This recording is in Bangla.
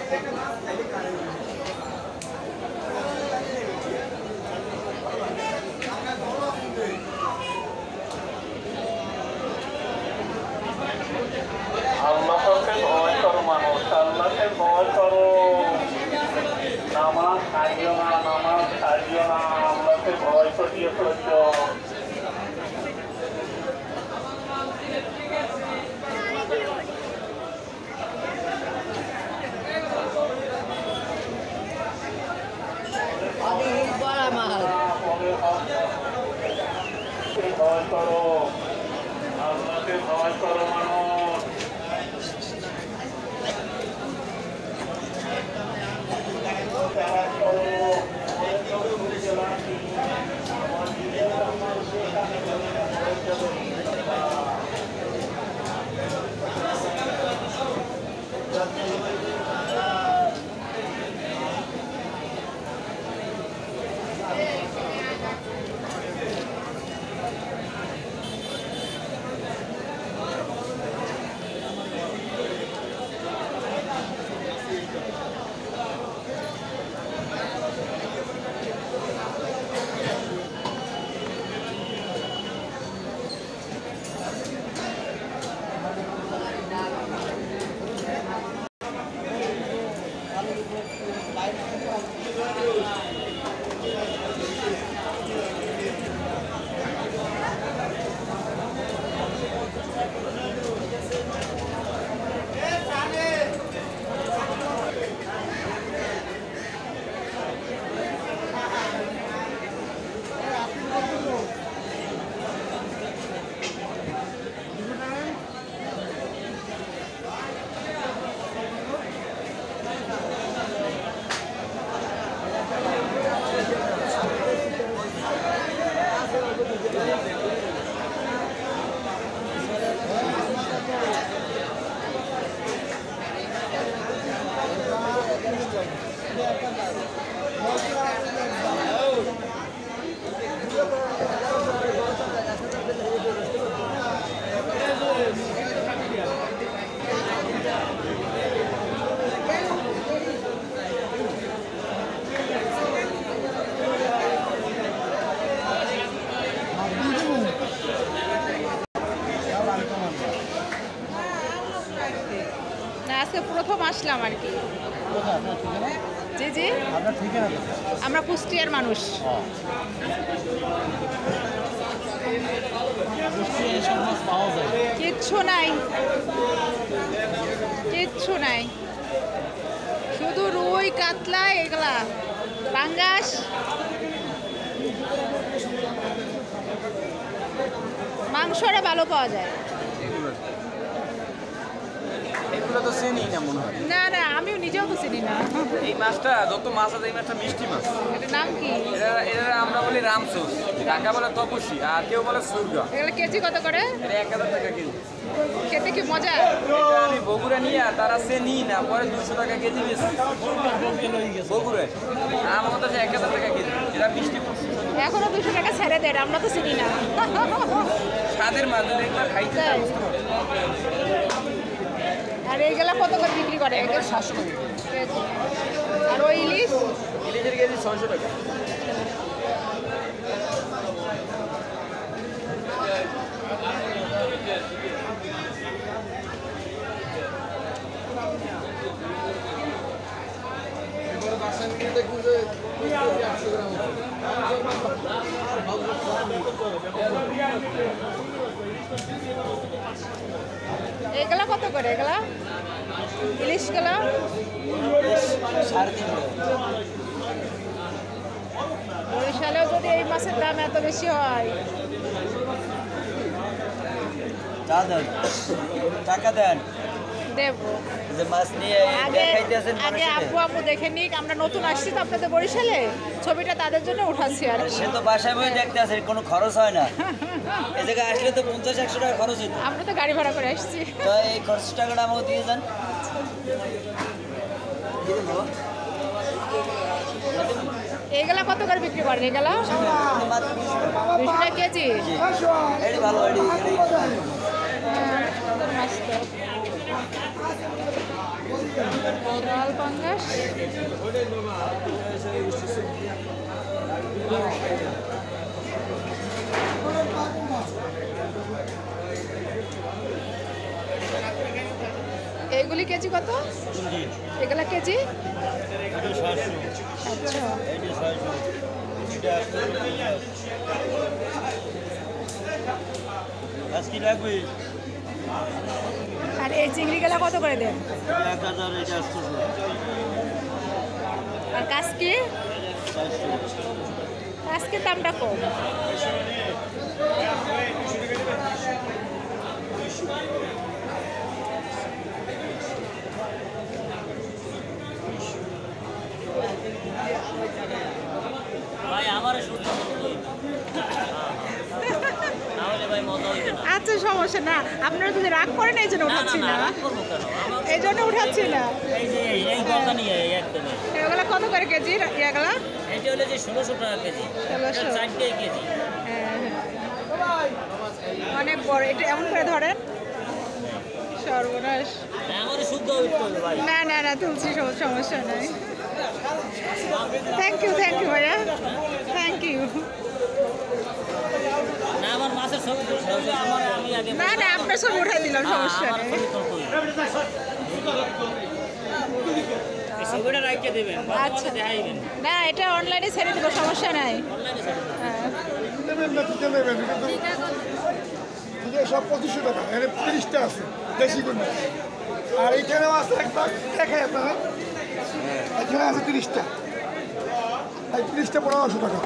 আল্লাহকে ভয় করো মানুষ, আল্লাহকে ভয় করো। নামাজ ছাড়িও না, নামাজ ছাড়িও না, আল্লাহকে ভয় করিয়ে চলছ। ভয় করো, আল্লাহকে ভয় করো মানুষ। আজকে প্রথম আসলাম আর কি। জি জি, আমরা কুষ্টিয়ার মানুষ। কিচ্ছু নাই, কিচ্ছু নাই, শুধু রুই কাতলা এগুলা, পাঙ্গাস, মাংসটা ভালো পাওয়া যায়। এগুলো তো চিনি না মনে হয়। না না, আমিও নিজেও তো চিনি না। এই মাছটা যত মাছ আছে এই মাছটা মিষ্টি মাছ। এটার নাম কি? এটা আমরা বলি রামচুস, ঢাকা বলে তপসী, আর কেউ বলে সুরগা। এগুলো কেজি কত করে? এটা 1000 টাকা কেজি। খেতে কি মজা? এটা আমি বগুড়া নিয়ে তারা সে নিই না, পরে 200 টাকা কেজি বেশি বগুড়ায়। আমার কাছে 1000 টাকা কেজি। এটা মিষ্টি এখনো 200 টাকা ছেড়ে দেয়, আমরা তো চিনি না। স্বাদের মাছ একবার খাইতে। আর এইগুলা কত করে বিক্রি করে? 700 টাকা কেজি। আর ওই ইলিশ? ইলিশের কেজি 600 টাকা। এগুলা কত করে? এগুলা ইলিশগুলা বরিশালেও যদি এই মাছের দাম এত বেশি হয়, টাকা দেন দেবো। মাছ নিয়ে আগে আপু আপু দেখে নিক, আমরা নতুন আসছি তো আপনাদের বরিশালে, ছবিটা তাদের জন্য উঠাচ্ছি। আর সে তো বাসায় বই দেখতে আসে, কোনো খরচ হয় না। এই জায়গায় আসলে তো 50-100 টাকা খরচ হইতো। আমরা তো গাড়ি ভাড়া করে আসছি। তো এই খরচ টাকাটা আমাকে দিয়ে যান। এগুলা কত করে বিক্রি করেন? এগুলা 200 টাকা কেজি। ভালো লাল পাঙ্গাস এইগুলি কেজি কত? এগুলা কেজি? আচ্ছা, আজকে লাগবে আর এই চিংড়িগুলা কত করে দেন? 1000, এটা 800। আর কাসকি? কাসকির দামটা কম। ভাই আমার শুনতে ভাই মজা হইবে না। আচ্ছা, সমস্যা না, আপনারা যদি রাগ করেন এই জন্য উঠাচ্ছি না, এই জন্য উঠাচ্ছি না। এই যে এই গলদা নিয়ে একদম এগুলো কত করে কেজি? এগুলা এটা হলো যে 1600 টাকা কেজি, 1600 4 কেজি। হ্যাঁ, অনেক বড়। এটা এমন করে ধরেন, সর্বনাশ। আমার শুদ্ধ হইতে হবে ভাই। না না না, তুলছি, সমস্যা নাই। থ্যাংক ইউ ভাইয়া, থ্যাংক ইউ। না আমার মাছের ছবি তুলতে আমার আমি আগে না না, আপনার ছবি উঠাই দিলাম, সমস্যা নেই। এই ছবিটা রাখতে দিবেন, আচ্ছা, দেখাইবেন। না এটা অনলাইনে ছেড়ে দিব, সমস্যা নাই। হ্যাঁ, সব 2500 টাকা, এখানে 30টা আছে দেশি গুন্ডা। আর এইখানেও আছে একটা, দেখাই আপনারা, এখানে আছে 30টা, 30টা 1500 টাকা।